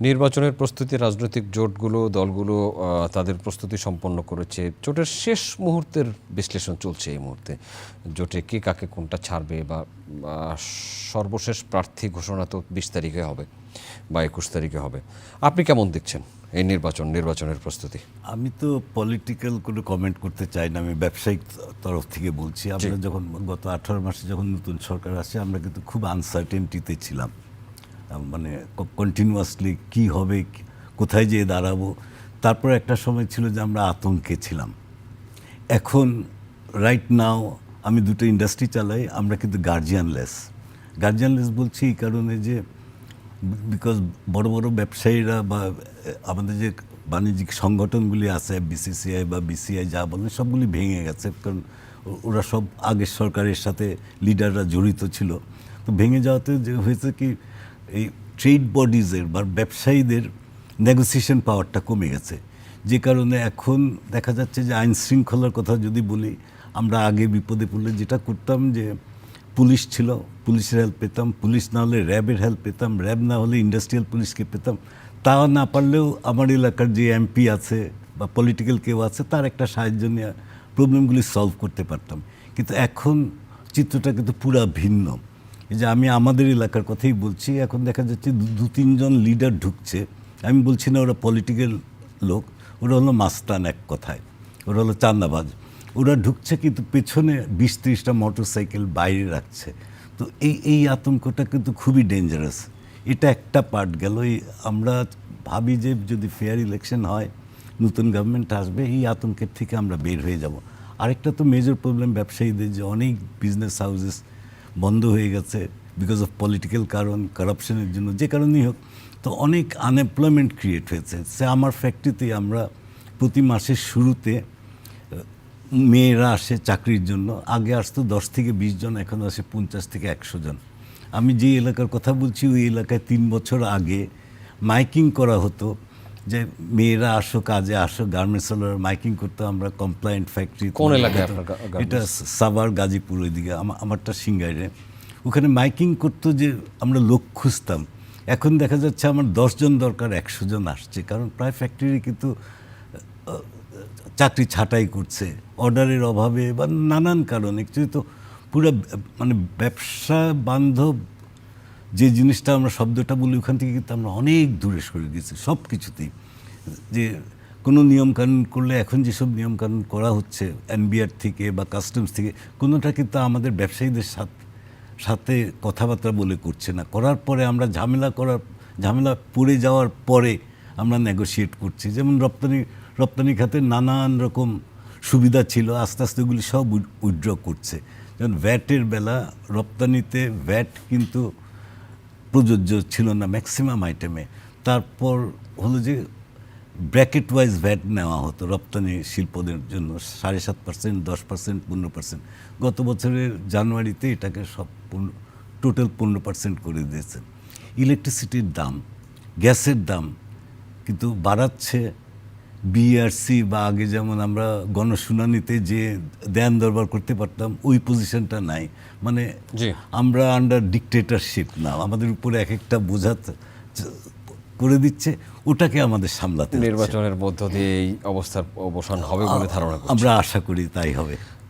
নির্বাচনের প্রস্তুতি রাজনৈতিক জোটগুলো দলগুলো তাদের প্রস্তুতি সম্পন্ন করেছে। জোটের শেষ মুহূর্তের বিশ্লেষণ চলছে এই মুহূর্তে। জোটে কে কাকে কোনটা ছাড়বে বা সর্বশেষ প্রার্থী ঘোষণা তো 20 তারিখে হবে বা 21 তারিখে হবে। আপনি কেমন দেখছেন এই নির্বাচনের প্রস্তুতি? আমি তো পলিটিক্যাল কোনো কমেন্ট করতে চাই না, আমি ব্যবসায়িক তরফ থেকে বলছি। আমরা যখন গত 18 মাসে যখন নতুন সরকার আসে আমরা কিন্তু খুব আনসার্টেনটিতে ছিলাম, মানে কন্টিনিউয়াসলি কি হবে, কোথায় যেয়ে দাঁড়াবো। তারপর একটা সময় ছিল যে আমরা আতঙ্কে ছিলাম। এখন রাইট নাও আমি দুটো ইন্ডাস্ট্রি চালাই, আমরা কিন্তু গার্জিয়ানলেস বলছি এই কারণে যে বিকজ বড় বড় ব্যবসায়ীরা বা আমাদের যে বাণিজ্যিক সংগঠনগুলি আছে, বিসিসিআই বা বিসিআই যা বলেন সবগুলি ভেঙে গেছে, কারণ ওরা সব আগের সরকারের সাথে লিডাররা জড়িত ছিল। তো ভেঙে যাওয়াতে যে হয়েছে কি, এই ট্রেড বডিজের বা ব্যবসায়ীদের নেগোসিয়েশন পাওয়ারটা কমে গেছে, যে কারণে এখন দেখা যাচ্ছে যে আইন শৃঙ্খলার কথা যদি বলি, আমরা আগে বিপদে পড়লে যেটা করতাম যে পুলিশ ছিল, পুলিশের হেল্প পেতাম, পুলিশ না হলে র্যাবের হেল্প পেতাম, র্যাব না হলে ইন্ডাস্ট্রিয়াল পুলিশকে পেতাম। তা না পারলেও আমার এলাকার যে এমপি আছে বা পলিটিক্যাল কেউ আছে তার একটা সাহায্য নিয়ে প্রবলেমগুলি সলভ করতে পারতাম। কিন্তু এখন চিত্রটা কিন্তু পুরা ভিন্ন। এই যে আমি আমাদের এলাকার কথাই বলছি, এখন দেখা যাচ্ছে দু তিনজন লিডার ঢুকছে। আমি বলছি না ওরা পলিটিক্যাল লোক, ওরা হলো মাস্তান, এক কথায় ওরা হলো চাঁদাবাজ। ওরা ঢুকছে কিন্তু পেছনে 20-30টা মোটর সাইকেল বাইরে রাখছে। তো এই আতঙ্কটা কিন্তু খুবই ডেঞ্জারাস। এটা একটা পার্ট গেল। আমরা ভাবি যে যদি ফেয়ার ইলেকশন হয়, নতুন গভর্নমেন্ট আসবে, এই আতঙ্কের থেকে আমরা বের হয়ে যাব। আরেকটা তো মেজর প্রবলেম ব্যবসায়ীদের, যে অনেক বিজনেস হাউসেস বন্ধ হয়ে গেছে বিকজ অফ পলিটিক্যাল কারণ, কারাপশনের জন্য, যে কারণেই হোক। তো অনেক আনএমপ্লয়মেন্ট ক্রিয়েট হয়েছে। সে আমার ফ্যাক্টরিতে আমরা প্রতি মাসের শুরুতে মেয়েরা আসে চাকরির জন্য। আগে আসতো 10 থেকে 20 জন, এখন আসে 50 থেকে 100 জন। আমি যে এলাকার কথা বলছি ওই এলাকায় 3 বছর আগে মাইকিং করা হতো যে মেয়েরা আসো, কাজে আসো, গার্মেন্টস ওয়ালারা মাইকিং করতো। আমরা কমপ্লায়েন্ট ফ্যাক্টরি। কোন এলাকায়? এটা সাভার, গাজীপুর, ওইদিকে। আমারটা সিঙ্গাইরে। ওখানে মাইকিং করতো যে আমরা লোক খুঁজতাম। এখন দেখা যাচ্ছে আমার 10 জন দরকার, 100 জন আসছে, কারণ প্রায় ফ্যাক্টরি কিন্তু চাকরি ছাঁটাই করছে অর্ডারের অভাবে বা নানান কারণে। অ্যাকচুয়ালি তো পুরো মানে ব্যবসা বান্ধব যে জিনিসটা আমরা শব্দটা বলি, ওখান থেকে কিন্তু আমরা অনেক দূরে সরে গেছি সব কিছুতেই। যে কোনো নিয়মকানুন করলে এখন যেসব নিয়মকানুন করা হচ্ছে এনবিআর থেকে বা কাস্টমস থেকে, কোনোটা কিন্তু আমাদের ব্যবসায়ীদের সাথে কথাবার্তা বলে করছে না। করার পরে আমরা ঝামেলা পড়ে যাওয়ার পরে আমরা নেগোশিয়েট করছি। যেমন রপ্তানি খাতে নানান রকম সুবিধা ছিল, আস্তে আস্তে ওগুলি সব উইথড্র করছে। যেমন ভ্যাটের বেলা, রপ্তানিতে ভ্যাট কিন্তু প্রযোজ্য ছিল না ম্যাক্সিমাম আইটেমে। তারপর হলো যে ব্র্যাকেট ওয়াইজ ভ্যাট নেওয়া হতো রপ্তানি শিল্পদের জন্য, 7.5%, 10%, 15%। গত বছরের জানুয়ারিতে এটাকে সব টোটাল 15% করে দিয়েছে। ইলেকট্রিসিটির দাম, গ্যাসের দাম কিন্তু বাড়াচ্ছে। বিআরসি বা আগে যেমন আমরা গণশুনানিতে যে দেন দরবার করতে পারতাম, ওই পজিশনটা নাই। মানে আমরা আন্ডার ডিকটেটরশিপ না, আমাদের উপরে এক একটা বোঝা করে দিচ্ছে, ওটাকে আমাদের সামলাতে। নির্বাচনের মধ্য দিয়ে এই অবস্থার অবসান হবে বলে ধারণা করছি। আমরা আশা করি তাই হবে।